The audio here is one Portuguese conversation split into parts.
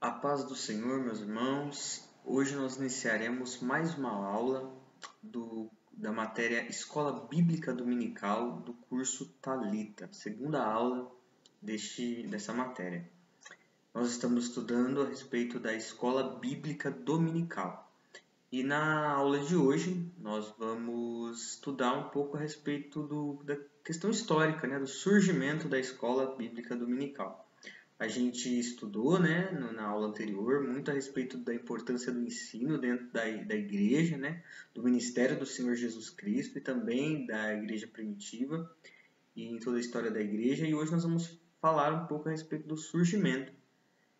A paz do Senhor, meus irmãos. Hoje nós iniciaremos mais uma aula da matéria Escola Bíblica Dominical do curso Talita, segunda aula dessa matéria. Nós estamos estudando a respeito da Escola Bíblica Dominical. E na aula de hoje nós vamos estudar um pouco a respeito da questão histórica, do surgimento da Escola Bíblica Dominical. A gente estudou, na aula anterior, muito a respeito da importância do ensino dentro da igreja, do ministério do Senhor Jesus Cristo e também da igreja primitiva e em toda a história da igreja. E hoje nós vamos falar um pouco a respeito do surgimento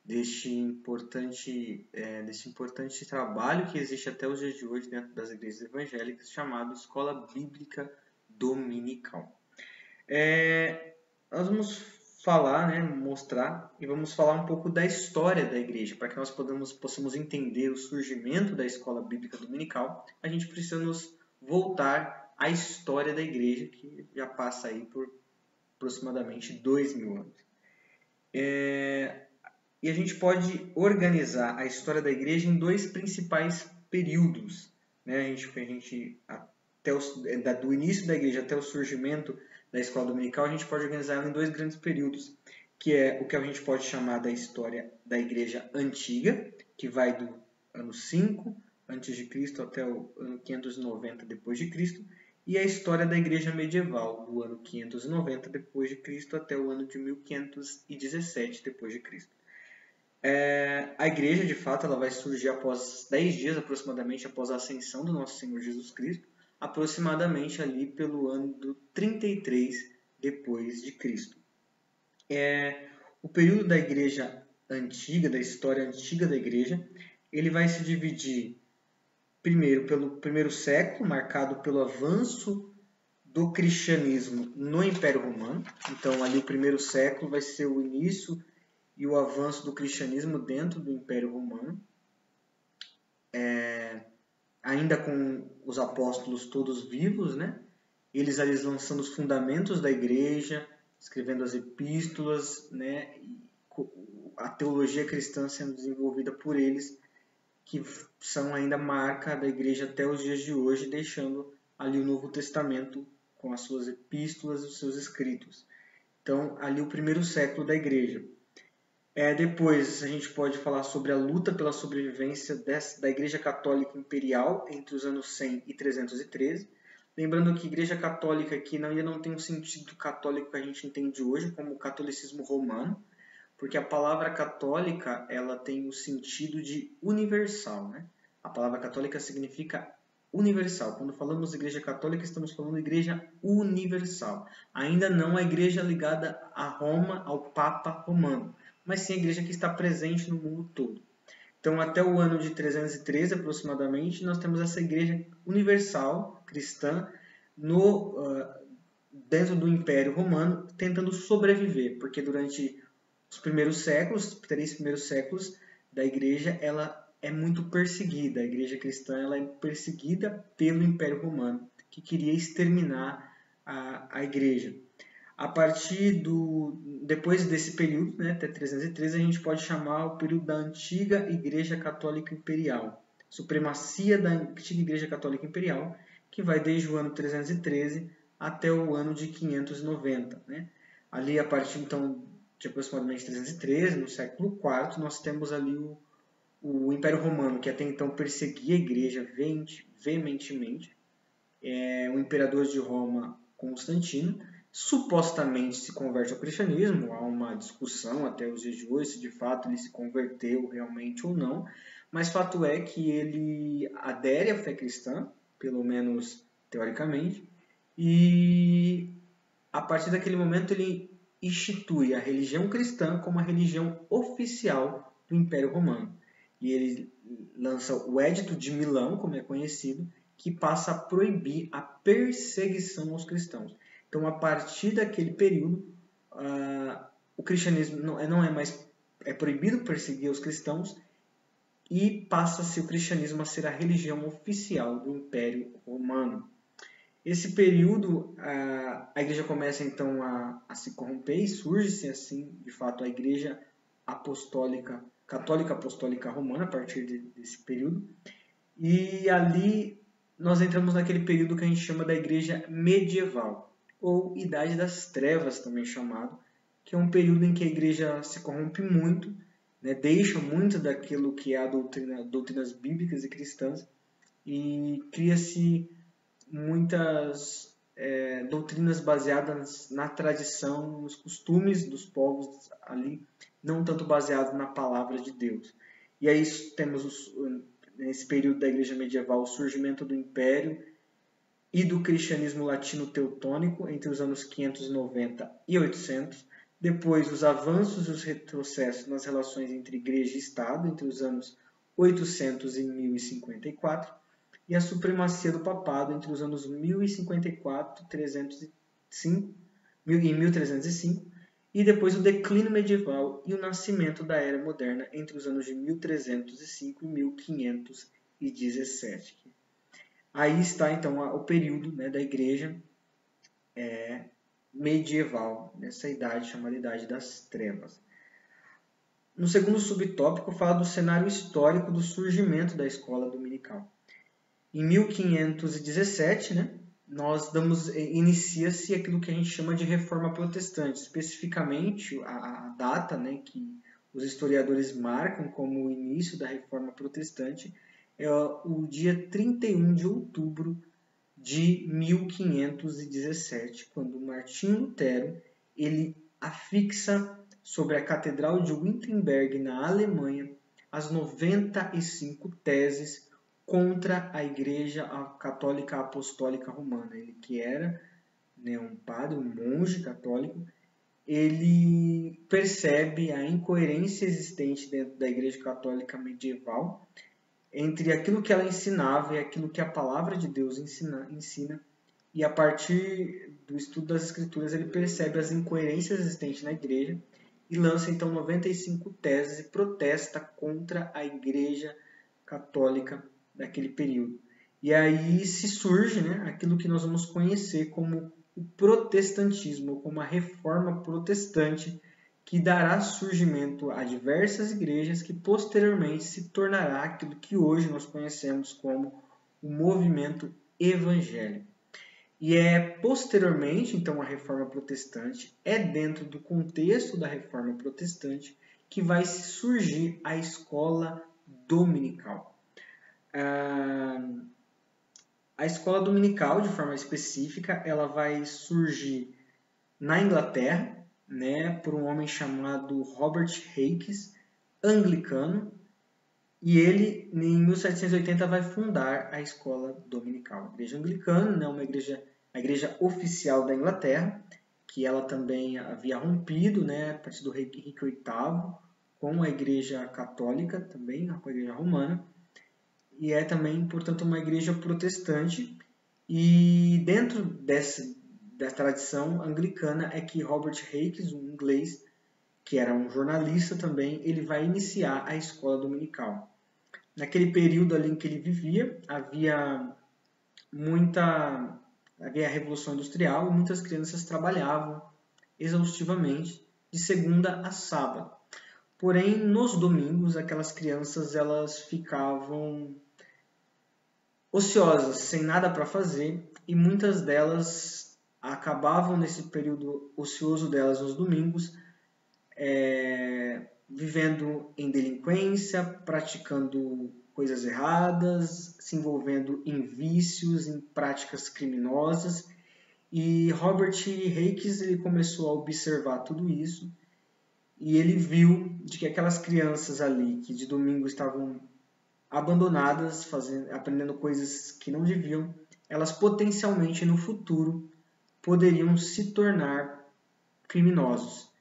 deste importante trabalho que existe até os dias de hoje dentro das igrejas evangélicas, chamado Escola Bíblica Dominical. Nós vamos mostrar e vamos falar um pouco da história da igreja. Para que nós possamos entender o surgimento da Escola Bíblica Dominical, a gente precisa nos voltar à história da igreja, que já passa aí por aproximadamente 2000 anos. E a gente pode organizar a história da igreja em dois principais períodos. Do início da igreja até o surgimento da escola dominical, a gente pode organizar ela em dois grandes períodos, que é o que a gente pode chamar da história da igreja antiga, que vai do ano 5 a.C. até o ano 590 d.C., e a história da igreja medieval, do ano 590 d.C. até o ano de 1517 d.C. A igreja, de fato, ela vai surgir após 10 dias, aproximadamente, após a ascensão do nosso Senhor Jesus Cristo, aproximadamente ali pelo ano do 33 depois de Cristo. O período da igreja antiga, da história antiga da igreja, ele vai se dividir primeiro pelo primeiro século, marcado pelo avanço do cristianismo no Império Romano. Então, ali o primeiro século vai ser o início e o avanço do cristianismo dentro do Império Romano. Ainda com os apóstolos todos vivos, eles lançando os fundamentos da igreja, escrevendo as epístolas, e a teologia cristã sendo desenvolvida por eles, que são ainda marca da igreja até os dias de hoje, deixando ali o Novo Testamento com as suas epístolas e os seus escritos. Então, ali o primeiro século da igreja. Depois a gente pode falar sobre a luta pela sobrevivência da Igreja Católica Imperial entre os anos 100 e 313. Lembrando que a Igreja Católica aqui ainda não tem um sentido católico que a gente entende hoje, como o catolicismo romano, porque a palavra católica ela tem o sentido de universal. A palavra católica significa universal. Quando falamos de Igreja Católica, estamos falando de Igreja universal. Ainda não a Igreja ligada a Roma, ao Papa Romano, mas sim a igreja que está presente no mundo todo. Então, até o ano de 313, aproximadamente, nós temos essa igreja universal, cristã, dentro do Império Romano, tentando sobreviver, porque durante os primeiros séculos, os 3 primeiros séculos da igreja, ela é muito perseguida. A igreja cristã ela é perseguida pelo Império Romano, que queria exterminar a igreja. A partir depois desse período, até 313, a gente pode chamar o período da antiga Igreja Católica Imperial, supremacia da antiga Igreja Católica Imperial, que vai desde o ano 313 até o ano de 590. Ali, a partir então de aproximadamente 313, no século IV, nós temos ali o Império Romano, que até então perseguia a igreja veementemente. O imperador de Roma, Constantino, supostamente se converte ao cristianismo. Há uma discussão até os dias de hoje se de fato ele se converteu realmente ou não, mas fato é que ele adere à fé cristã, pelo menos teoricamente, e a partir daquele momento ele institui a religião cristã como a religião oficial do Império Romano. E ele lança o Edito de Milão, como é conhecido, que passa a proibir a perseguição aos cristãos. Então, a partir daquele período, o cristianismo não é mais proibido perseguir os cristãos e passa-se o cristianismo a ser a religião oficial do Império Romano. Esse período, a igreja começa então a se corromper e surge-se assim, de fato, a igreja apostólica Católica Apostólica Romana, a partir desse período. E ali nós entramos naquele período que a gente chama da Igreja Medieval, ou Idade das Trevas também chamado, que é um período em que a Igreja se corrompe muito, né, deixa muito daquilo que é a doutrinas bíblicas e cristãs, e cria-se muitas doutrinas baseadas na tradição, nos costumes dos povos ali, não tanto baseado na palavra de Deus. E aí temos nesse período da Igreja Medieval o surgimento do Império e do cristianismo latino-teutônico entre os anos 590 e 800. Depois, os avanços e os retrocessos nas relações entre Igreja e Estado entre os anos 800 e 1054. E a supremacia do papado entre os anos 1054 e 1305, e depois o declínio medieval e o nascimento da Era Moderna entre os anos de 1305 e 1517. Aí está, então, o período, né, da Igreja medieval, nessa idade chamada Idade das Trevas. No segundo subtópico, fala do cenário histórico do surgimento da escola dominical. Em 1517, né, inicia-se aquilo que a gente chama de Reforma Protestante, especificamente a data, né, que os historiadores marcam como o início da Reforma Protestante é o dia 31 de outubro de 1517, quando Martinho Lutero ele afixa sobre a Catedral de Wittenberg, na Alemanha, as 95 teses contra a Igreja Católica Apostólica Romana. Ele que era, né, um padre, um monge católico, ele percebe a incoerência existente dentro da Igreja Católica medieval entre aquilo que ela ensinava e aquilo que a Palavra de Deus ensina, e a partir do estudo das Escrituras ele percebe as incoerências existentes na Igreja e lança então 95 teses e protesta contra a Igreja Católica daquele período. E aí se surge, né, aquilo que nós vamos conhecer como o protestantismo, como a reforma protestante, que dará surgimento a diversas igrejas que posteriormente se tornará aquilo que hoje nós conhecemos como o movimento evangélico. E posteriormente, então, a reforma protestante, dentro do contexto da reforma protestante que vai surgir a escola dominical. A escola dominical, de forma específica, ela vai surgir na Inglaterra, né, por um homem chamado Robert Hakes, anglicano, e ele, em 1780, vai fundar a escola dominical. A igreja anglicana, né, a igreja oficial da Inglaterra, que ela também havia rompido, né, a partir do rei Henrique VIII, com a igreja católica, também com a igreja romana, e também, portanto, uma igreja protestante. E dentro da tradição anglicana é que Robert Hakes, um inglês, que era um jornalista também, ele vai iniciar a escola dominical. Naquele período ali em que ele vivia, havia a Revolução Industrial e muitas crianças trabalhavam exaustivamente de segunda a sábado. Porém, nos domingos, aquelas crianças elas ficavam ociosas, sem nada para fazer, e muitas delas acabavam nesse período ocioso delas nos domingos, vivendo em delinquência, praticando coisas erradas, se envolvendo em vícios, em práticas criminosas. E Robert Hakes ele começou a observar tudo isso e ele viu de que aquelas crianças ali que de domingo estavam abandonadas, aprendendo coisas que não deviam, elas potencialmente no futuro poderiam se tornar criminosos.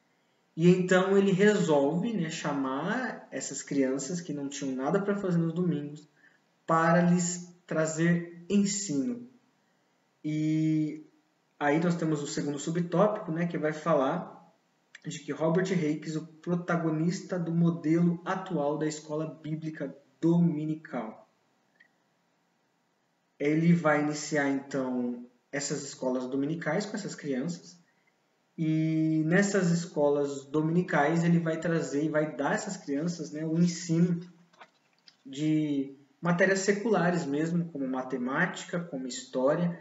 E então ele resolve, né, chamar essas crianças que não tinham nada para fazer nos domingos para lhes trazer ensino. E aí nós temos o segundo subtópico, né, que vai falar de que Robert Hakes, o protagonista do modelo atual da escola bíblica dominical. Ele vai iniciar então essas escolas dominicais com essas crianças E nessas escolas dominicais ele vai trazer e vai dar a essas crianças, né, o ensino de matérias seculares mesmo, como matemática, como história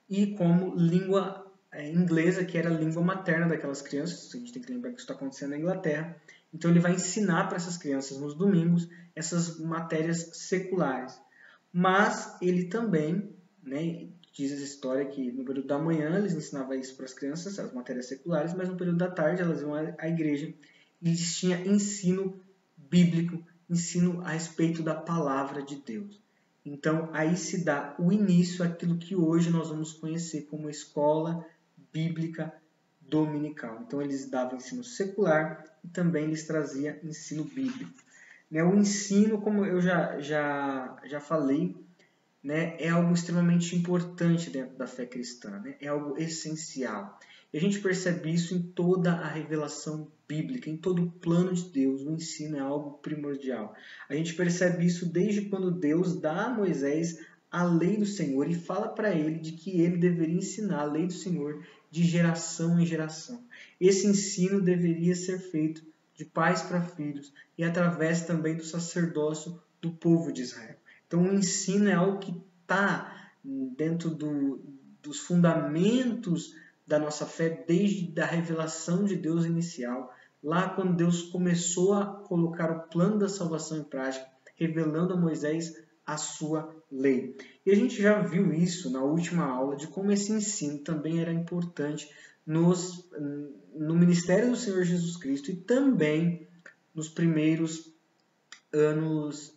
e como língua inglesa, que era a língua materna daquelas crianças. A gente tem que lembrar que isso está acontecendo na Inglaterra. Então ele vai ensinar para essas crianças nos domingos essas matérias seculares. Mas ele também, né, diz essa história que no período da manhã eles ensinavam isso para as crianças, as matérias seculares, mas no período da tarde elas iam à igreja e eles tinham ensino bíblico, ensino a respeito da palavra de Deus. Então, aí se dá o início àquilo que hoje nós vamos conhecer como escola bíblica dominical. Então, eles davam ensino secular e também eles traziam ensino bíblico. O ensino, como eu já falei, né, é algo extremamente importante dentro da fé cristã, né? É algo essencial. E a gente percebe isso em toda a revelação bíblica, em todo o plano de Deus. O ensino é algo primordial. A gente percebe isso desde quando Deus dá a Moisés a lei do Senhor e fala para ele de que ele deveria ensinar a lei do Senhor de geração em geração. Esse ensino deveria ser feito de pais para filhos e através também do sacerdócio do povo de Israel. Então, o ensino é algo que está dentro dos fundamentos da nossa fé desde a revelação de Deus inicial, lá quando Deus começou a colocar o plano da salvação em prática, revelando a Moisés a sua lei. E a gente já viu isso na última aula, de como esse ensino também era importante no ministério do Senhor Jesus Cristo e também nos primeiros anos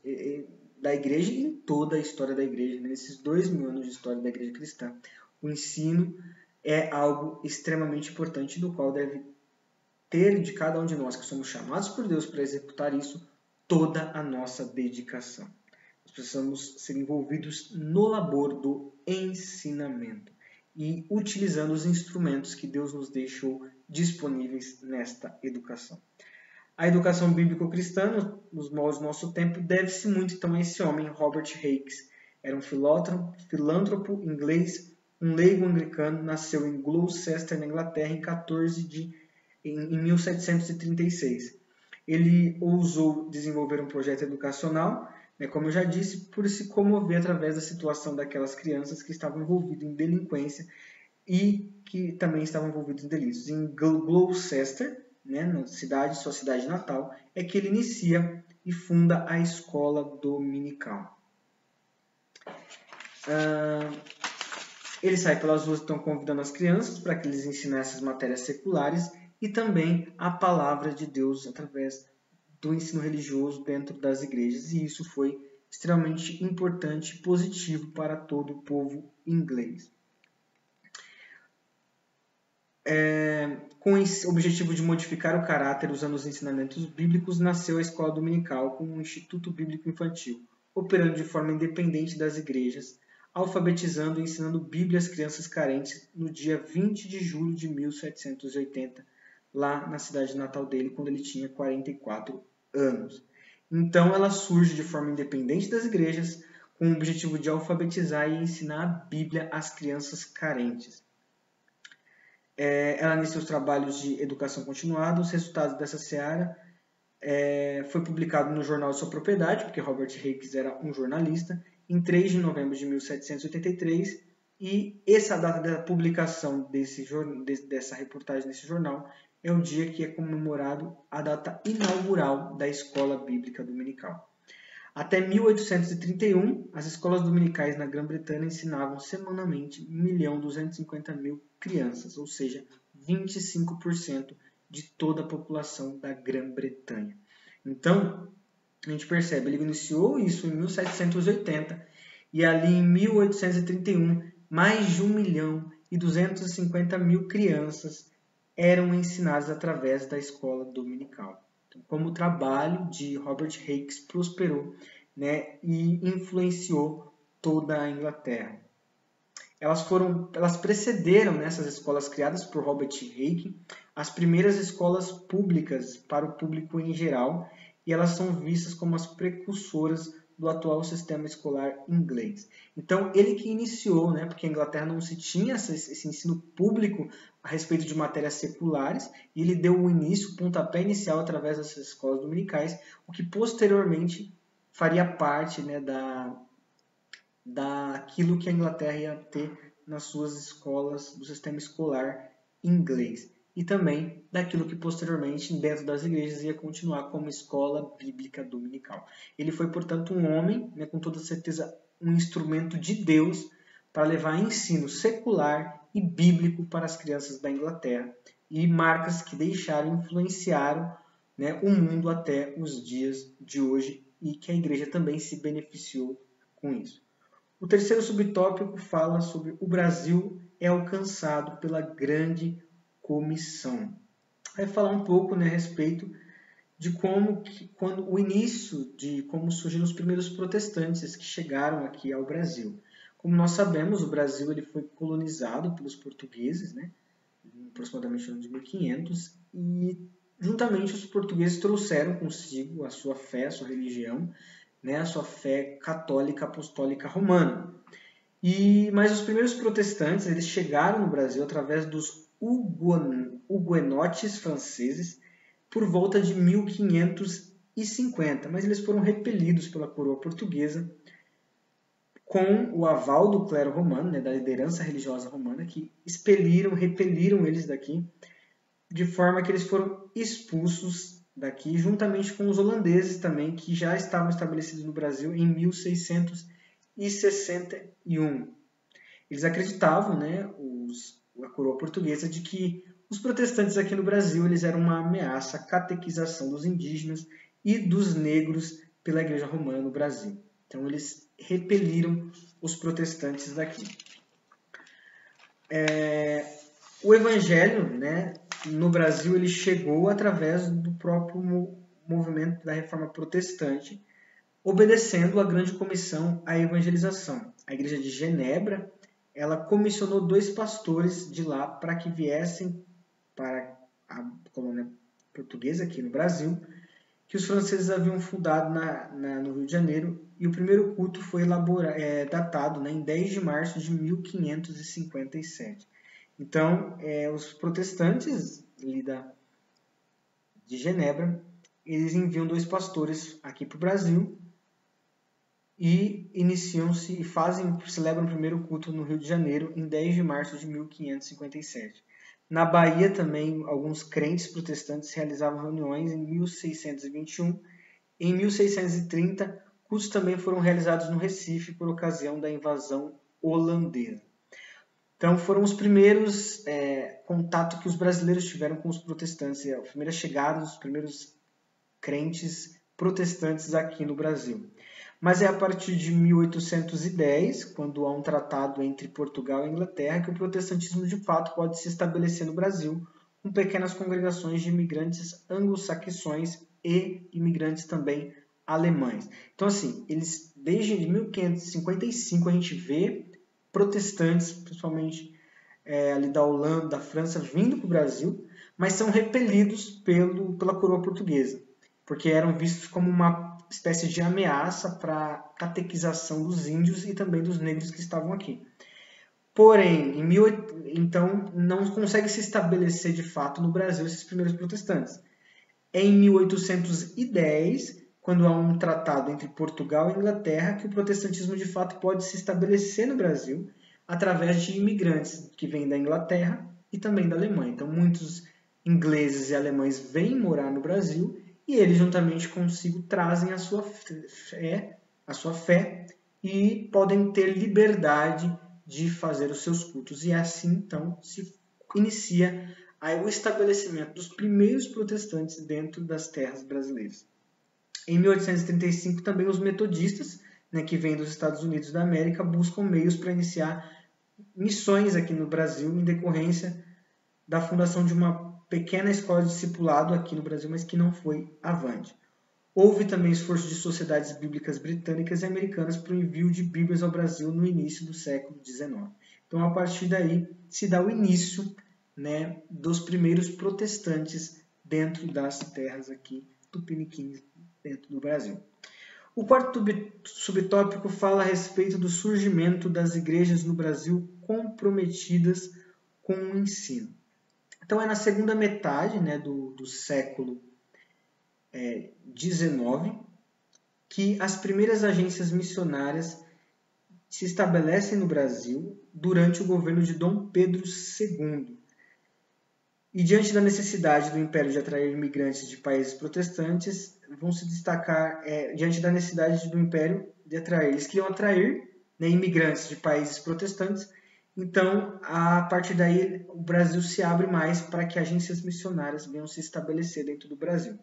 da igreja e em toda a história da igreja, nesses 2000 anos de história da igreja cristã. O ensino é algo extremamente importante, do qual deve ter de cada um de nós que somos chamados por Deus para executar isso, toda a nossa dedicação. Nós precisamos ser envolvidos no labor do ensinamento e utilizando os instrumentos que Deus nos deixou disponíveis nesta educação. A educação bíblico-cristã, nos moldes do nosso tempo, deve-se muito então a esse homem, Robert Hakes. Era um filântropo inglês, um leigo anglicano, nasceu em Gloucester, na Inglaterra, em 1736. Ele ousou desenvolver um projeto educacional, como eu já disse, por se comover através da situação daquelas crianças que estavam envolvidas em delinquência e que também estavam envolvidos em delitos. Em Gloucester, na sua cidade natal, é que ele inicia e funda a escola dominical. Ele sai pelas ruas, então, convidando as crianças para que eles ensinassem as matérias seculares e também a palavra de Deus através do ensino religioso dentro das igrejas. E isso foi extremamente importante e positivo para todo o povo inglês. Com o objetivo de modificar o caráter usando os ensinamentos bíblicos, nasceu a Escola Dominical como um instituto bíblico infantil, operando de forma independente das igrejas, alfabetizando e ensinando Bíblia às crianças carentes no dia 20 de julho de 1780, lá na cidade natal dele, quando ele tinha 44 anos. Então ela surge de forma independente das igrejas, com o objetivo de alfabetizar e ensinar a Bíblia às crianças carentes. Ela iniciou os trabalhos de educação continuada. Os resultados dessa seara foi publicado no jornal de sua propriedade, porque Robert Hakes era um jornalista, em 3 de novembro de 1783, e essa data da publicação dessa reportagem nesse jornal é o dia que é comemorado a data inaugural da Escola Bíblica Dominical. Até 1831, as escolas dominicais na Grã-Bretanha ensinavam semanalmente 1.250.000 crianças, ou seja, 25% de toda a população da Grã-Bretanha. Então, a gente percebe, ele iniciou isso em 1780 e ali em 1831, mais de 1.250.000 crianças eram ensinadas através da escola dominical. Como o trabalho de Robert Hakes prosperou, e influenciou toda a Inglaterra. Elas precederam nessas escolas criadas por Robert Hakes as primeiras escolas públicas para o público em geral, e elas são vistas como as precursoras do atual sistema escolar inglês. Então, ele que iniciou, né, porque a Inglaterra não se tinha esse ensino público a respeito de matérias seculares, e ele deu o início, o pontapé inicial através dessas escolas dominicais, o que posteriormente faria parte, né, daquilo que a Inglaterra ia ter nas suas escolas do sistema escolar inglês. E também daquilo que posteriormente, dentro das igrejas, ia continuar como escola bíblica dominical. Ele foi, portanto, um homem, né, com toda certeza, um instrumento de Deus para levar ensino secular e bíblico para as crianças da Inglaterra. E marcas que deixaram, influenciaram, né, o mundo até os dias de hoje e que a igreja também se beneficiou com isso. O terceiro subtópico fala sobre o Brasil é alcançado pela grande comissão. Vai falar um pouco, né, a respeito de quando o início de como surgiram os primeiros protestantes que chegaram aqui ao Brasil. Como nós sabemos, o Brasil ele foi colonizado pelos portugueses, né, aproximadamente no ano de 1500, e juntamente os portugueses trouxeram consigo a sua fé, a sua religião, né, a sua fé católica apostólica romana. Mas os primeiros protestantes eles chegaram no Brasil através dos huguenotes franceses por volta de 1550, mas eles foram repelidos pela coroa portuguesa com o aval do clero romano, né, da liderança religiosa romana, que repeliram eles daqui, de forma que eles foram expulsos daqui, juntamente com os holandeses também, que já estavam estabelecidos no Brasil em 1661. Eles acreditavam, né, a coroa portuguesa, de que os protestantes aqui no Brasil eles eram uma ameaça à catequização dos indígenas e dos negros pela Igreja Romana no Brasil. Então eles repeliram os protestantes daqui. O Evangelho, né, no Brasil ele chegou através do próprio movimento da Reforma Protestante, obedecendo à grande comissão à evangelização. A Igreja de Genebra, ela comissionou 2 pastores de lá para que viessem para a colônia portuguesa aqui no Brasil, que os franceses haviam fundado no Rio de Janeiro, e o primeiro culto foi datado, né, em 10 de março de 1557. Então, os protestantes de Genebra, eles enviam 2 pastores aqui para o Brasil e iniciam-se e celebram o primeiro culto no Rio de Janeiro em 10 de março de 1557. Na Bahia também, alguns crentes protestantes realizavam reuniões em 1621. Em 1630, cultos também foram realizados no Recife por ocasião da invasão holandesa. Então, foram os primeiros contatos que os brasileiros tiveram com os protestantes, a primeira chegada dos primeiros crentes protestantes aqui no Brasil. Mas é a partir de 1810, quando há um tratado entre Portugal e Inglaterra, que o protestantismo de fato pode se estabelecer no Brasil, com pequenas congregações de imigrantes anglo-saxões e imigrantes também alemães. Então, assim, desde 1555 a gente vê protestantes, principalmente ali da Holanda, da França, vindo para o Brasil, mas são repelidos pela coroa portuguesa, porque eram vistos como uma espécie de ameaça para a catequização dos índios e também dos negros que estavam aqui. Porém, então, não consegue se estabelecer de fato no Brasil esses primeiros protestantes. É em 1810, quando há um tratado entre Portugal e Inglaterra, que o protestantismo de fato pode se estabelecer no Brasil através de imigrantes que vêm da Inglaterra e também da Alemanha. Então, muitos ingleses e alemães vêm morar no Brasil e eles, juntamente consigo, trazem a sua fé e podem ter liberdade de fazer os seus cultos. E assim, então, se inicia o estabelecimento dos primeiros protestantes dentro das terras brasileiras. Em 1835, também os metodistas, né, que vêm dos Estados Unidos da América, buscam meios para iniciar missões aqui no Brasil, em decorrência da fundação de uma pequena escola de discipulado aqui no Brasil, mas que não foi avante. Houve também esforço de sociedades bíblicas britânicas e americanas para o envio de Bíblias ao Brasil no início do século XIX. Então, a partir daí, se dá o início, né, dos primeiros protestantes dentro das terras aqui tupiniquins dentro do Brasil. O quarto subtópico fala a respeito do surgimento das igrejas no Brasil comprometidas com o ensino. Então é na segunda metade, né, do século XIX que as primeiras agências missionárias se estabelecem no Brasil durante o governo de Dom Pedro II. E diante da necessidade do Império de atrair imigrantes de países protestantes, vão se destacar, diante da necessidade do Império de atrair, eles queriam atrair, né, imigrantes de países protestantes, então a partir daí o Brasil se abre mais para que agências missionárias venham se estabelecer dentro do Brasil.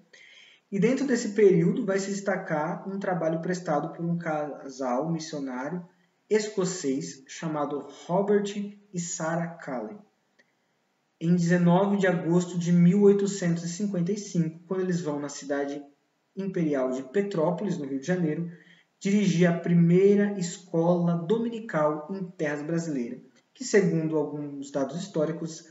E dentro desse período vai se destacar um trabalho prestado por um casal missionário escocês chamado Robert e Sarah Calley. Em 19 de agosto de 1855, quando eles vão na cidade imperial de Petrópolis, no Rio de Janeiro, dirigir a primeira escola dominical em terras brasileiras, que segundo alguns dados históricos,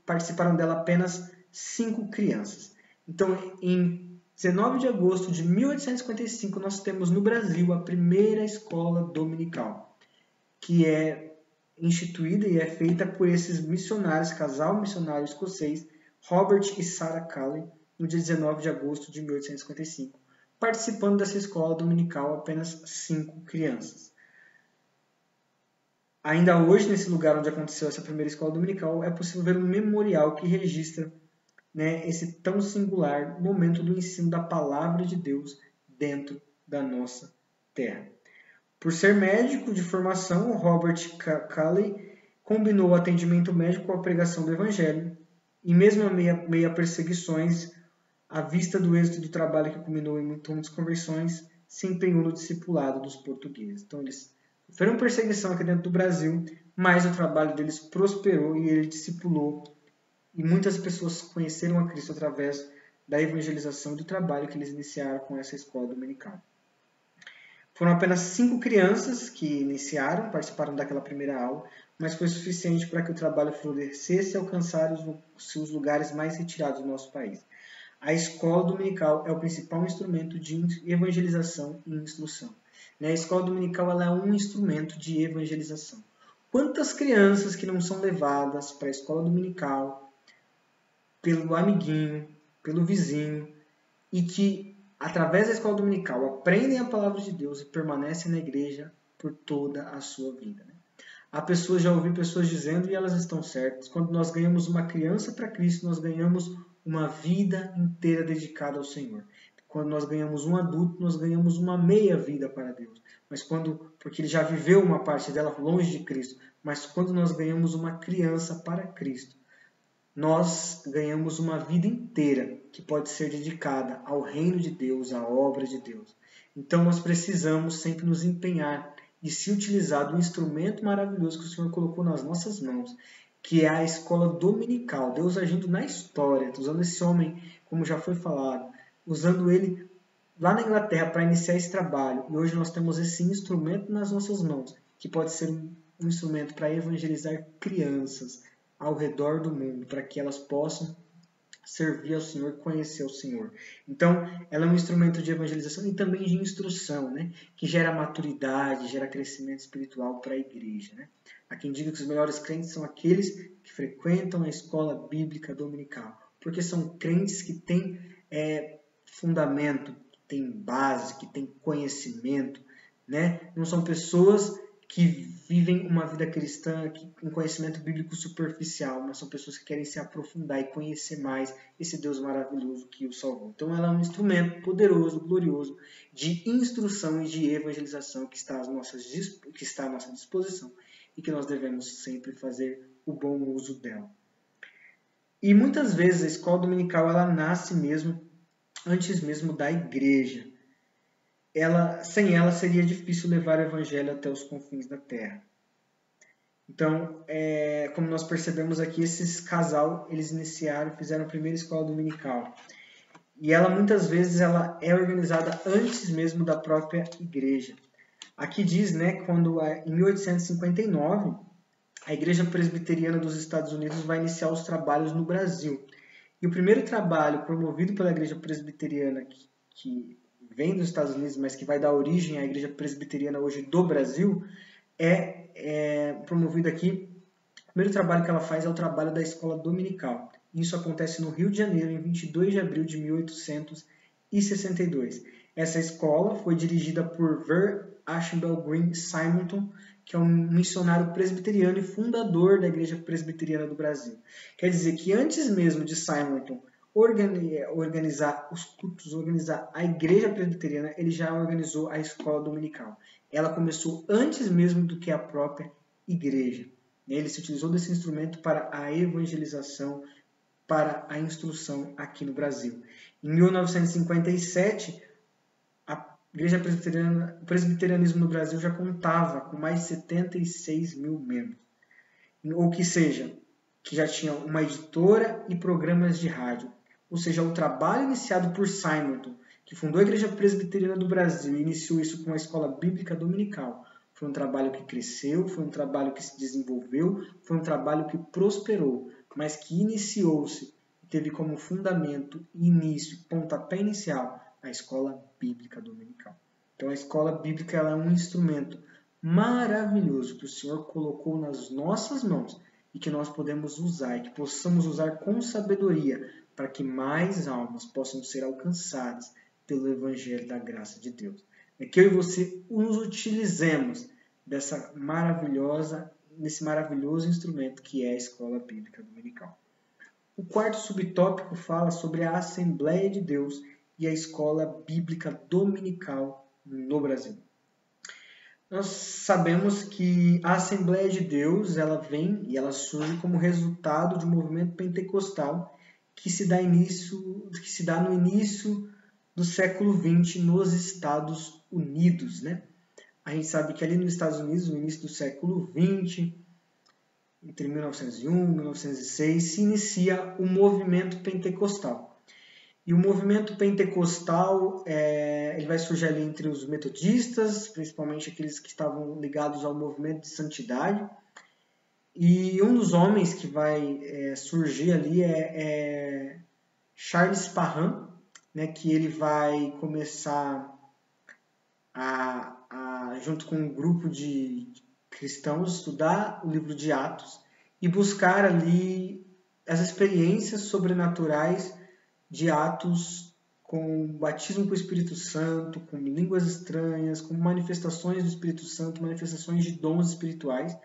participaram dela apenas 5 crianças. Então, em 19 de agosto de 1855, nós temos no Brasil a primeira escola dominical, que é instituída e é feita por esses missionários, casal missionário escocês, Robert e Sarah Calley, no dia 19 de agosto de 1855, participando dessa escola dominical apenas 5 crianças. Ainda hoje, nesse lugar onde aconteceu essa primeira escola dominical, é possível ver um memorial que registra, né, esse tão singular momento do ensino da palavra de Deus dentro da nossa terra. Por ser médico de formação, o Robert Calley combinou o atendimento médico com a pregação do Evangelho e mesmo meio a perseguições, à vista do êxito do trabalho que culminou em muitas conversões, se empenhou no discipulado dos portugueses. Então eles sofreram perseguição aqui dentro do Brasil, mas o trabalho deles prosperou e ele discipulou e muitas pessoas conheceram a Cristo através da evangelização e do trabalho que eles iniciaram com essa escola dominical. Foram apenas 5 crianças que iniciaram, participaram daquela primeira aula, mas foi suficiente para que o trabalho florescesse e alcançasse os seus lugares mais retirados do nosso país. A escola dominical é o principal instrumento de evangelização e instrução. A escola dominical ela é um instrumento de evangelização. Quantas crianças que não são levadas para a escola dominical pelo amiguinho, pelo vizinho, e que, através da escola dominical, aprendem a palavra de Deus e permanecem na igreja por toda a sua vida. Já ouvi pessoas dizendo, e elas estão certas, quando nós ganhamos uma criança para Cristo, nós ganhamos uma vida inteira dedicada ao Senhor. Quando nós ganhamos um adulto, nós ganhamos uma meia vida para Deus. Porque ele já viveu uma parte dela longe de Cristo. Mas quando nós ganhamos uma criança para Cristo, nós ganhamos uma vida inteira que pode ser dedicada ao reino de Deus, à obra de Deus. Então nós precisamos sempre nos empenhar e se utilizar do instrumento maravilhoso que o Senhor colocou nas nossas mãos, que é a escola dominical. Deus agindo na história, usando esse homem, como já foi falado, usando ele lá na Inglaterra para iniciar esse trabalho. E hoje nós temos esse instrumento nas nossas mãos, que pode ser um instrumento para evangelizar crianças ao redor do mundo, para que elas possam servir ao Senhor, conhecer o Senhor. Então, ela é um instrumento de evangelização e também de instrução, né? Que gera maturidade, gera crescimento espiritual para a igreja. Né? Há quem diga que os melhores crentes são aqueles que frequentam a escola bíblica dominical, porque são crentes que têm fundamento, que têm base, que têm conhecimento. Né? Não são pessoas que vivem uma vida cristã com conhecimento bíblico superficial, mas são pessoas que querem se aprofundar e conhecer mais esse Deus maravilhoso que o salvou. Então ela é um instrumento poderoso, glorioso, de instrução e de evangelização que está à nossa disposição e que nós devemos sempre fazer o bom uso dela. E muitas vezes a escola dominical ela nasce antes mesmo da igreja. Sem ela seria difícil levar o evangelho até os confins da terra. Então, como nós percebemos aqui, esses casal, eles fizeram a primeira escola dominical. E ela, muitas vezes, ela é organizada antes mesmo da própria igreja. Aqui diz, né, quando em 1859, a Igreja Presbiteriana dos Estados Unidos vai iniciar os trabalhos no Brasil. E o primeiro trabalho promovido pela Igreja Presbiteriana, que vem dos Estados Unidos, mas que vai dar origem à Igreja Presbiteriana hoje do Brasil, é promovido aqui. O primeiro trabalho que ela faz é o trabalho da escola dominical. Isso acontece no Rio de Janeiro, em 22 de abril de 1862. Essa escola foi dirigida por Ver Archibald Green Simonton, que é um missionário presbiteriano e fundador da Igreja Presbiteriana do Brasil. Quer dizer que antes mesmo de Simonton organizar os cultos, organizar a Igreja Presbiteriana, ele já organizou a escola dominical. Ela começou antes mesmo do que a própria igreja. Ele se utilizou desse instrumento para a evangelização, para a instrução aqui no Brasil. Em 1957, a Igreja Presbiteriana, o presbiterianismo no Brasil já contava com mais de 76 mil membros. Ou que seja, que já tinha uma editora e programas de rádio. Ou seja, o trabalho iniciado por Simonton, que fundou a Igreja Presbiteriana do Brasil e iniciou isso com a escola bíblica dominical, foi um trabalho que cresceu, foi um trabalho que se desenvolveu, foi um trabalho que prosperou, mas que iniciou-se, teve como fundamento, início, pontapé inicial, a escola bíblica dominical. Então a escola bíblica ela é um instrumento maravilhoso que o Senhor colocou nas nossas mãos e que nós podemos usar e que possamos usar com sabedoria para que mais almas possam ser alcançadas pelo Evangelho da graça de Deus. É que eu e você nos utilizemos desse maravilhoso instrumento que é a escola bíblica dominical. O quarto subtópico fala sobre a Assembleia de Deus e a escola bíblica dominical no Brasil. Nós sabemos que a Assembleia de Deus ela vem e ela surge como resultado de um movimento pentecostal que se dá no início do século XX nos Estados Unidos, né? A gente sabe que ali nos Estados Unidos, no início do século XX, entre 1901 e 1906, se inicia o movimento pentecostal. E o movimento pentecostal ele vai surgir ali entre os metodistas, principalmente aqueles que estavam ligados ao movimento de santidade. E um dos homens que vai surgir ali é Charles Parham, né, que ele vai começar junto com um grupo de cristãos, estudar o livro de Atos e buscar ali as experiências sobrenaturais de Atos com batismo com o Espírito Santo, com línguas estranhas, com manifestações do Espírito Santo, manifestações de dons espirituais.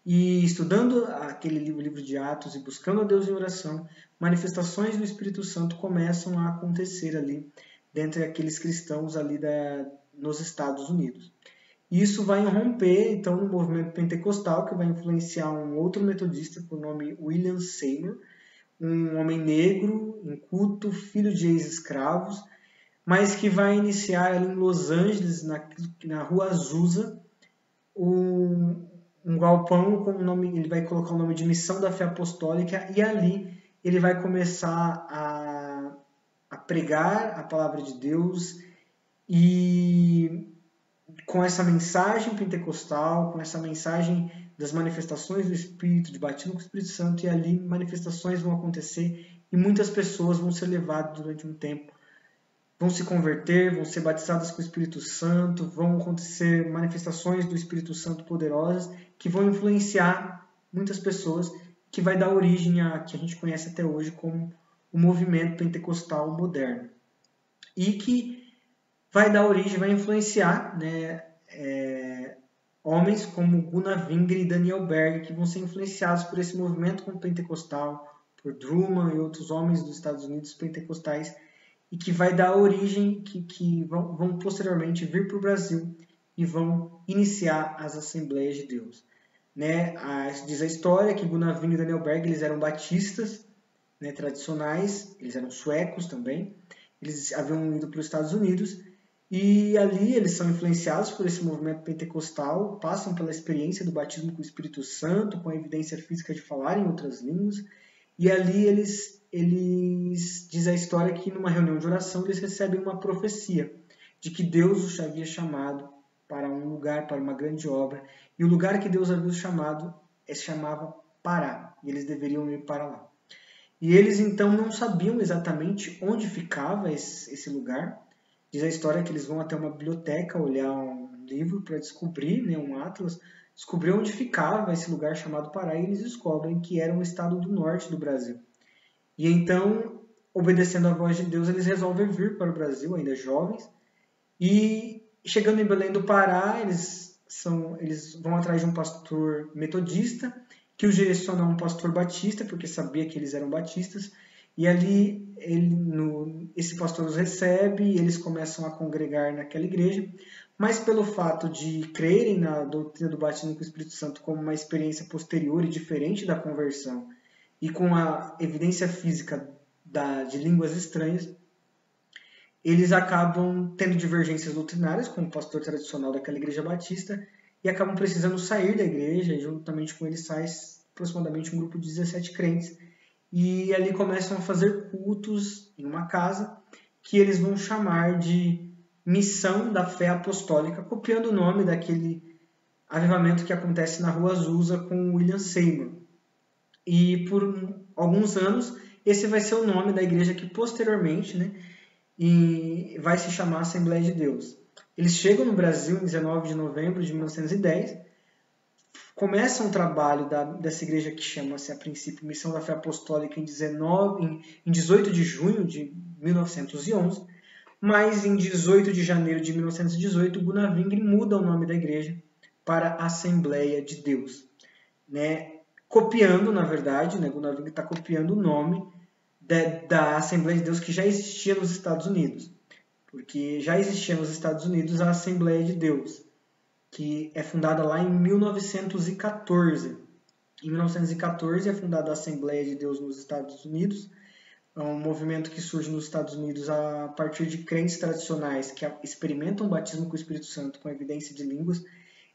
E estudando aquele livro de Atos e buscando a Deus em oração, manifestações do Espírito Santo começam a acontecer ali, dentre aqueles cristãos ali nos Estados Unidos. Isso vai romper, então, no movimento pentecostal, que vai influenciar um outro metodista por nome William Seymour, um homem negro, inculto, filho de ex-escravos, mas que vai iniciar ali em Los Angeles, na rua Azusa, um galpão com o nome, ele vai colocar o nome de Missão da Fé Apostólica, e ali ele vai começar a pregar a palavra de Deus, e com essa mensagem pentecostal, com essa mensagem das manifestações do Espírito, de batismo com o Espírito Santo, e ali manifestações vão acontecer e muitas pessoas vão ser levadas durante um tempo, vão se converter, vão ser batizadas com o Espírito Santo, vão acontecer manifestações do Espírito Santo poderosas que vão influenciar muitas pessoas, que vai dar origem a que a gente conhece até hoje como o movimento pentecostal moderno. E que vai dar origem, vai influenciar, né, homens como Gunnar Wingre e Daniel Berg, que vão ser influenciados por esse movimento pentecostal, por Drummond e outros homens dos Estados Unidos pentecostais, e que vai dar origem, que vão posteriormente vir para o Brasil e vão iniciar as Assembleias de Deus. Né? Diz a história que Gunnar Wingre e Daniel Berg eles eram batistas, né, tradicionais, eles eram suecos também, eles haviam ido para os Estados Unidos, e ali eles são influenciados por esse movimento pentecostal, passam pela experiência do batismo com o Espírito Santo, com a evidência física de falar em outras línguas, e ali eles diz a história que numa reunião de oração eles recebem uma profecia de que Deus os havia chamado para um lugar, para uma grande obra, e o lugar que Deus havia os chamado se chamava Pará, e eles deveriam ir para lá. E eles então não sabiam exatamente onde ficava esse lugar. Diz a história que eles vão até uma biblioteca olhar um livro para descobrir, né, um atlas, descobrir onde ficava esse lugar chamado Pará, e eles descobrem que era um estado do norte do Brasil. E então, obedecendo à voz de Deus, eles resolvem vir para o Brasil, ainda jovens, e chegando em Belém do Pará, eles vão atrás de um pastor metodista, que os direciona a um pastor batista, porque sabia que eles eram batistas, e ali esse pastor os recebe e eles começam a congregar naquela igreja, mas pelo fato de crerem na doutrina do batismo com o Espírito Santo como uma experiência posterior e diferente da conversão, e com a evidência física de línguas estranhas, eles acabam tendo divergências doutrinárias com o pastor tradicional daquela igreja batista e acabam precisando sair da igreja, e juntamente com eles sai aproximadamente um grupo de 17 crentes, e ali começam a fazer cultos em uma casa que eles vão chamar de Missão da Fé Apostólica, copiando o nome daquele avivamento que acontece na Rua Azusa com William Seymour. E por alguns anos, esse vai ser o nome da igreja que posteriormente, né, e vai se chamar Assembleia de Deus. Eles chegam no Brasil em 19 de novembro de 1910, começam o trabalho dessa igreja que chama-se, a princípio, Missão da Fé Apostólica em 18 de junho de 1911, mas em 18 de janeiro de 1918, Gunavingre muda o nome da igreja para Assembleia de Deus, né? Copiando, na verdade, né? Gunavingre está copiando o nome da Assembleia de Deus que já existia nos Estados Unidos, porque já existia nos Estados Unidos a Assembleia de Deus, que é fundada lá em 1914. Em 1914 é fundada a Assembleia de Deus nos Estados Unidos, é um movimento que surge nos Estados Unidos a partir de crentes tradicionais que experimentam o batismo com o Espírito Santo com evidência de línguas,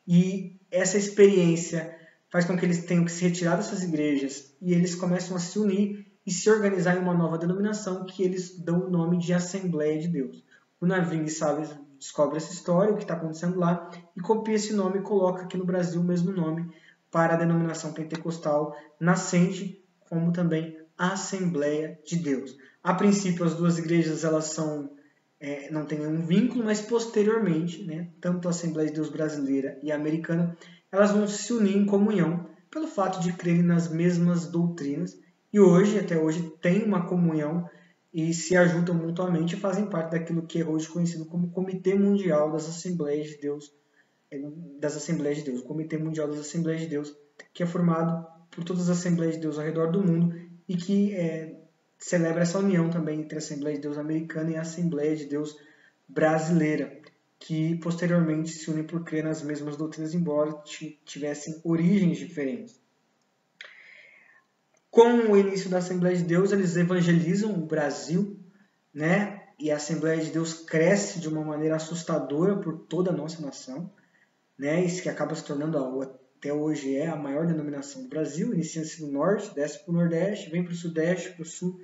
e essa experiência faz com que eles tenham que se retirar dessas igrejas e eles começam a se unir e se organizar em uma nova denominação que eles dão o nome de Assembleia de Deus. O Naving descobre essa história, o que está acontecendo lá, e copia esse nome e coloca aqui no Brasil o mesmo nome para a denominação pentecostal nascente, como também a Assembleia de Deus. A princípio, as duas igrejas elas não têm nenhum vínculo, mas posteriormente, né, tanto a Assembleia de Deus brasileira e a americana, elas vão se unir em comunhão pelo fato de crerem nas mesmas doutrinas, e hoje, até hoje, tem uma comunhão e se ajudam mutuamente e fazem parte daquilo que é hoje conhecido como Comitê Mundial das Assembleias de Deus, o Comitê Mundial das Assembleias de Deus, que é formado por todas as Assembleias de Deus ao redor do mundo e que celebra essa união também entre a Assembleia de Deus americana e a Assembleia de Deus brasileira, que posteriormente se unem por crer nas mesmas doutrinas, embora tivessem origens diferentes. Com o início da Assembleia de Deus, eles evangelizam o Brasil, né? E a Assembleia de Deus cresce de uma maneira assustadora por toda a nossa nação, né? Isso que acaba se tornando, até hoje, a maior denominação do Brasil. Inicia-se no norte, desce para o nordeste, vem para o sudeste, para o sul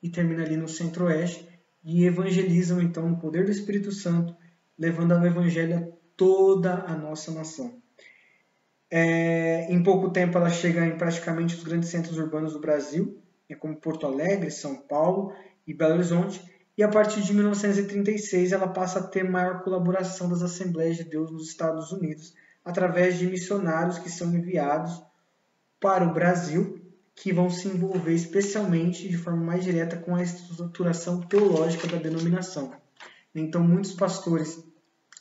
e termina ali no centro-oeste. E evangelizam, então, no poder do Espírito Santo, levando o evangelho a toda a nossa nação. Em pouco tempo ela chega em praticamente os grandes centros urbanos do Brasil, como Porto Alegre, São Paulo e Belo Horizonte, e a partir de 1936 ela passa a ter maior colaboração das Assembleias de Deus nos Estados Unidos, através de missionários que são enviados para o Brasil, que vão se envolver especialmente de forma mais direta com a estruturação teológica da denominação. Então muitos pastores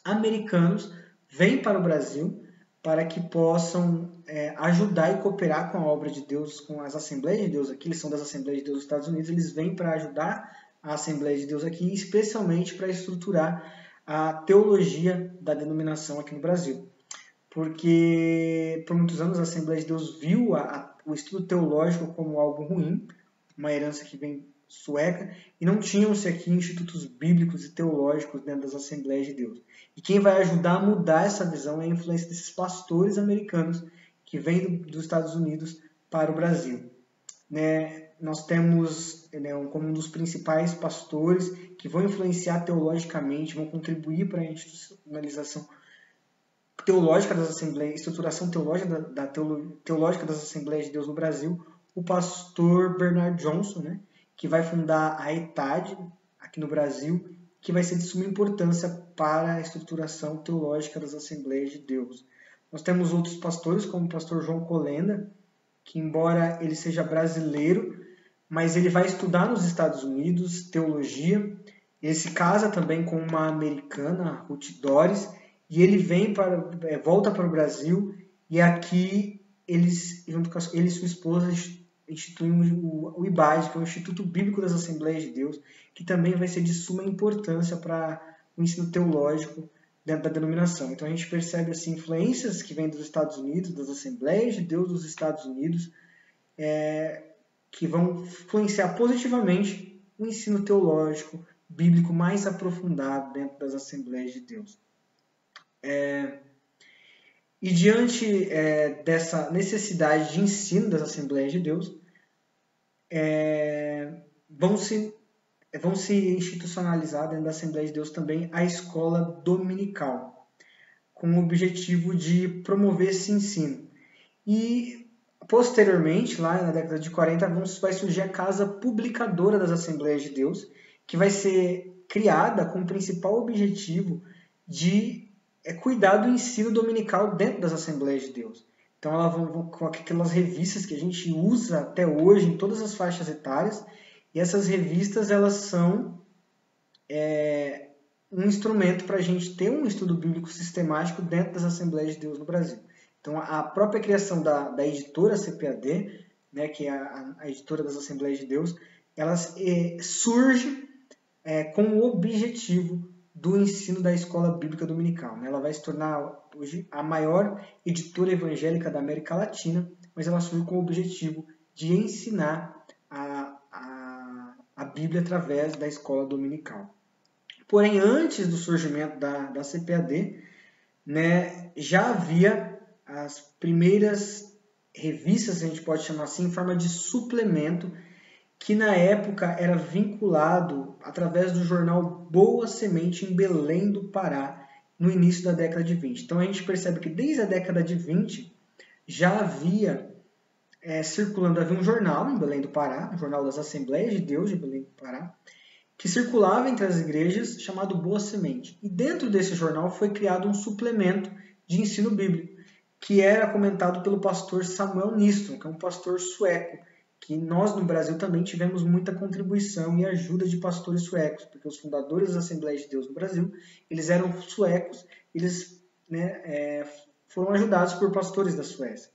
americanos vêm para o Brasil para que possam ajudar e cooperar com a obra de Deus, com as Assembleias de Deus aqui. Eles são das Assembleias de Deus dos Estados Unidos, eles vêm para ajudar a Assembleia de Deus aqui, especialmente para estruturar a teologia da denominação aqui no Brasil. Porque por muitos anos a Assembleia de Deus viu o estudo teológico como algo ruim, uma herança que vem sueca, e não tinham-se aqui institutos bíblicos e teológicos dentro das Assembleias de Deus. E quem vai ajudar a mudar essa visão é a influência desses pastores americanos que vêm dos Estados Unidos para o Brasil. Nós temos como um dos principais pastores que vão influenciar teologicamente, vão contribuir para a institucionalização teológica das Assembleias, estruturação teológica das Assembleias de Deus no Brasil, o pastor Bernard Johnson, que vai fundar a ETAD aqui no Brasil que vai ser de suma importância para a estruturação teológica das Assembleias de Deus. Nós temos outros pastores, como o pastor João Colenda, que embora ele seja brasileiro, mas ele vai estudar nos Estados Unidos teologia. Ele se casa também com uma americana, Ruth Doris, e ele volta para o Brasil, e aqui eles, junto com ele e sua esposa, instituem o IBAD, que é o Instituto Bíblico das Assembleias de Deus, que também vai ser de suma importância para o ensino teológico dentro da denominação. Então a gente percebe assim, influências que vêm dos Estados Unidos, das Assembleias de Deus dos Estados Unidos, que vão influenciar positivamente o ensino teológico bíblico mais aprofundado dentro das Assembleias de Deus. E diante dessa necessidade de ensino das Assembleias de Deus, vão se institucionalizar dentro da Assembleia de Deus também a escola dominical, com o objetivo de promover esse ensino. E posteriormente, lá na década de 40, vai surgir a Casa Publicadora das Assembleias de Deus, que vai ser criada com o principal objetivo de cuidar do ensino dominical dentro das Assembleias de Deus. Então, elas vão com aquelas revistas que a gente usa até hoje em todas as faixas etárias, e essas revistas elas são um instrumento para a gente ter um estudo bíblico sistemático dentro das Assembleias de Deus no Brasil. Então, a própria criação da editora CPAD, né, que é a editora das Assembleias de Deus, ela surge com o objetivo do ensino da escola bíblica dominical. Né? Ela vai se tornar hoje a maior editora evangélica da América Latina, mas ela surge com o objetivo de ensinar a Bíblia através da escola dominical. Porém, antes do surgimento da CPAD, né, já havia as primeiras revistas, a gente pode chamar assim, em forma de suplemento, que na época era vinculado através do jornal Boa Semente em Belém do Pará, no início da década de 20. Então a gente percebe que desde a década de 20 já havia circulando, havia um jornal em Belém do Pará, o Jornal das Assembleias de Deus de Belém do Pará, que circulava entre as igrejas chamado Boa Semente. E dentro desse jornal foi criado um suplemento de ensino bíblico, que era comentado pelo pastor Samuel Nistrom, que é um pastor sueco, que nós no Brasil também tivemos muita contribuição e ajuda de pastores suecos, porque os fundadores das Assembleias de Deus no Brasil, eles eram suecos, eles foram ajudados por pastores da Suécia.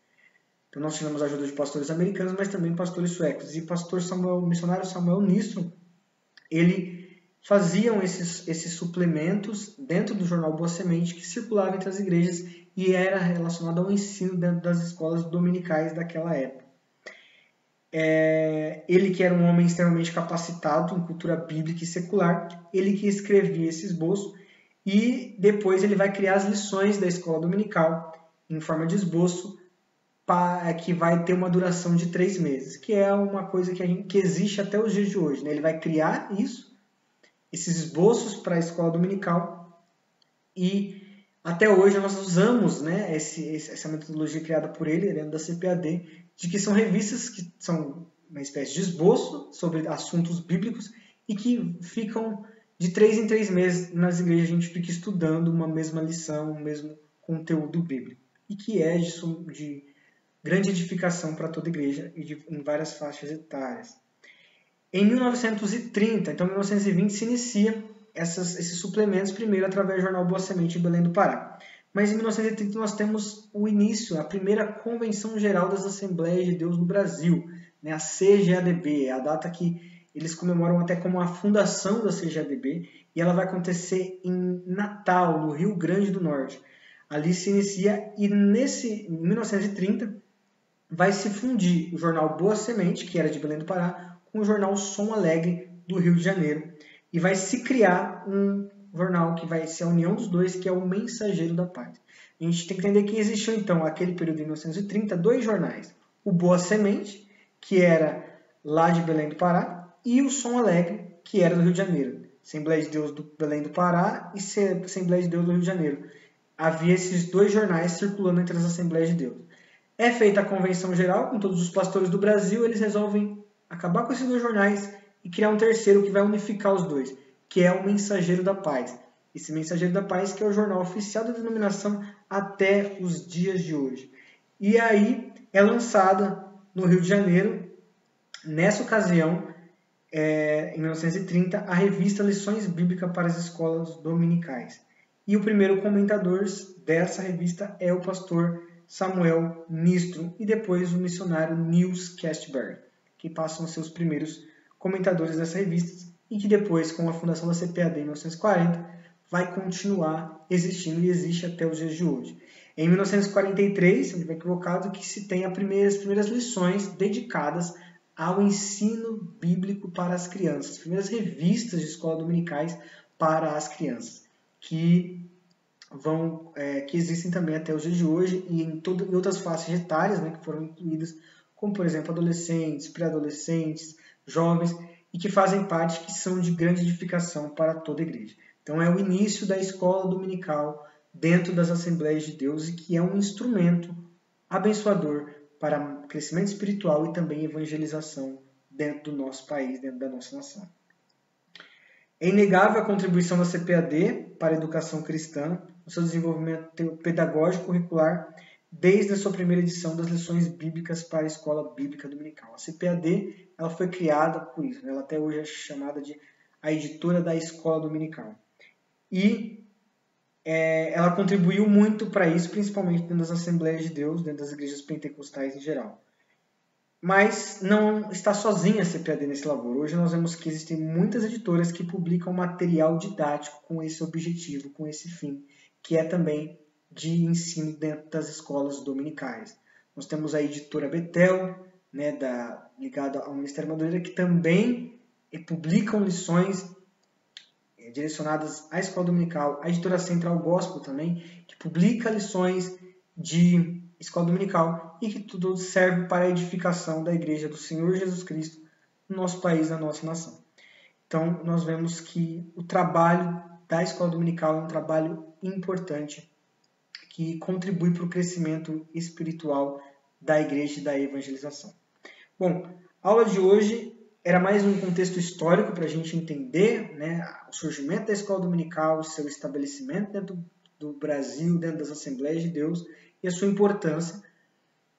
Então nós tivemos a ajuda de pastores americanos, mas também pastores suecos. E o missionário Samuel Nistrom, ele faziam esses suplementos dentro do jornal Boa Semente, que circulava entre as igrejas e era relacionado ao ensino dentro das escolas dominicais daquela época. Ele que era um homem extremamente capacitado em cultura bíblica e secular, ele que escrevia esse esboço e depois ele vai criar as lições da escola dominical em forma de esboço, que vai ter uma duração de 3 meses, que é uma coisa que existe até os dias de hoje. Né? Ele vai criar esses esboços para a escola dominical e até hoje nós usamos, né, essa metodologia criada por ele dentro da CPAD, de que são revistas que são uma espécie de esboço sobre assuntos bíblicos e que ficam de 3 em 3 meses nas igrejas. A gente fica estudando uma mesma lição, o mesmo conteúdo bíblico, e que é de grande edificação para toda a igreja e em várias faixas etárias. Em 1930, então 1920, se inicia esses suplementos, primeiro através do jornal Boa Semente em Belém do Pará. Mas em 1930 nós temos o início, a primeira Convenção Geral das Assembleias de Deus no Brasil, né, a CGADB, é a data que eles comemoram até como a fundação da CGADB, e ela vai acontecer em Natal, no Rio Grande do Norte. Ali se inicia, e em 1930 vai se fundir o jornal Boa Semente, que era de Belém do Pará, com o jornal Som Alegre do Rio de Janeiro, e vai se criar um jornal que vai ser a união dos dois, que é o Mensageiro da Paz. A gente tem que entender que existiu, então, aquele período de 1930, 2 jornais. O Boa Semente, que era lá de Belém do Pará, e o Som Alegre, que era do Rio de Janeiro. Assembleia de Deus do Belém do Pará e Assembleia de Deus do Rio de Janeiro. Havia esses 2 jornais circulando entre as Assembleias de Deus. É feita a Convenção Geral com todos os pastores do Brasil, eles resolvem acabar com esses 2 jornais e criar um terceiro que vai unificar os 2, que é o Mensageiro da Paz. Esse Mensageiro da Paz que é o jornal oficial da denominação até os dias de hoje. E aí é lançada no Rio de Janeiro, nessa ocasião, em 1930, a revista Lições Bíblicas para as Escolas Dominicais. E o primeiro comentador dessa revista é o pastor Samuel Nistro e depois o missionário Niels Castberg, que passam a ser os primeiros comentadores dessa revista e que depois, com a fundação da CPAD em 1940, vai continuar existindo e existe até os dias de hoje. Em 1943, se não estiver equivocado, que se tem as primeiras lições dedicadas ao ensino bíblico para as crianças, as primeiras revistas de escola dominicais para as crianças, que existem também até os dias de hoje e em outras faixas etárias, né, que foram incluídas, como por exemplo adolescentes, pré-adolescentes, jovens, e que fazem parte, que são de grande edificação para toda a igreja. Então é o início da escola dominical dentro das Assembleias de Deus e que é um instrumento abençoador para crescimento espiritual e também evangelização dentro do nosso país, dentro da nossa nação. É inegável a contribuição da CPAD para a educação cristã, no seu desenvolvimento pedagógico curricular, desde a sua primeira edição das lições bíblicas para a escola bíblica dominical. A CPAD ela foi criada por isso, né? Ela até hoje é chamada de a editora da escola dominical. E ela contribuiu muito para isso, principalmente dentro das Assembleias de Deus, dentro das igrejas pentecostais em geral. Mas não está sozinha a CPAD nesse labor. Hoje nós vemos que existem muitas editoras que publicam material didático com esse objetivo, com esse fim, que é também de ensino dentro das escolas dominicais. Nós temos a editora Betel, né, ligada ao Ministério Madureira, que também publicam lições direcionadas à escola dominical. A editora Central Gospel também, que publica lições de escola dominical e que tudo serve para a edificação da igreja do Senhor Jesus Cristo no nosso país, na nossa nação. Então, nós vemos que o trabalho da escola dominical é um trabalho importante que contribui para o crescimento espiritual da igreja e da evangelização. Bom, a aula de hoje era mais um contexto histórico para a gente entender, né, o surgimento da escola dominical, o seu estabelecimento dentro do Brasil, dentro das Assembleias de Deus e a sua importância.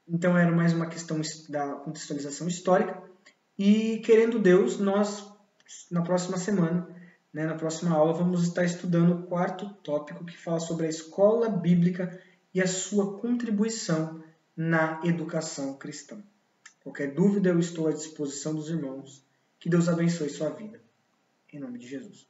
Então era mais uma questão da contextualização histórica. E querendo Deus, nós na próxima semana, né, na próxima aula, vamos estar estudando o quarto tópico que fala sobre a escola bíblica e a sua contribuição na educação cristã. Qualquer dúvida, eu estou à disposição dos irmãos. Que Deus abençoe sua vida. Em nome de Jesus.